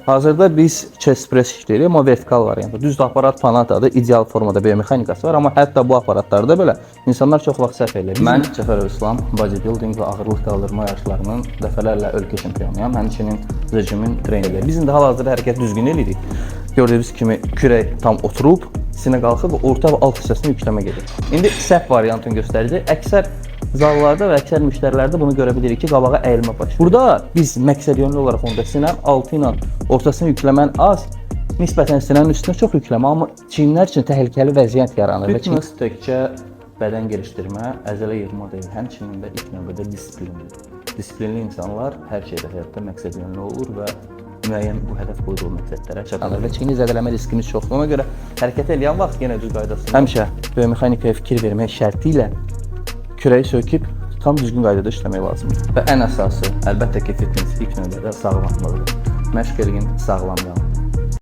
Hazırda biz chest press işləyirik, amma vertikal variantda. Düzdür, aparat Panatadır, ideal formada biomexanikası var, amma hətta bu aparatlarda belə insanlar çox vaxt səhv edir. Mən Cəfərov İslam bodybuilding və ağırlıq qaldırma yarışlarının dəfələrlə ölkə çempionuyam. Həmçinin rejimin treneriyəm. Biz indi hal-hazırda hərəkət düzgün edirik. Gördüyünüz kimi kürək tam oturub, sinə qalxıb və orta və alt hissəsinə yükləmə gedir. İndi səhv variantını göstərəcək. Əksər zallarda və əksər müştərilərdə bunu görə bilirik ki, qabağa əyilmə başlayır. Burada biz məqsədyönlü olaraq onda sinənin altı ilə ortasını yükləmən az, nisbətən sinənin üstünə çox yükləmə, amma çiyinlər üçün təhlükəli vəziyyət yaranır. Fitness təkcə bədən gelişdirmə, əzələ yığma deyil, həmçinin də ilk növbədə disiplindir. Disiplinli insanlar hər şeydə həyatda məqsədyönlü olur və müəyyən bu hədəf qoyduğu məqsədlərə çatır və çiyini zədələmə riskimiz çoxdur. Ona görə hərəkət edən vaxt yenə düz qaydasında həmişə biomexanikaya fikir vermək şərti ilə kürəyi söküb tam düzgün qaydada işləmək lazımdır. Və ən əsası, əlbəttə ki, fitness ilk növbədə sağlamlıqdır. Məşq edin, sağlam qalın.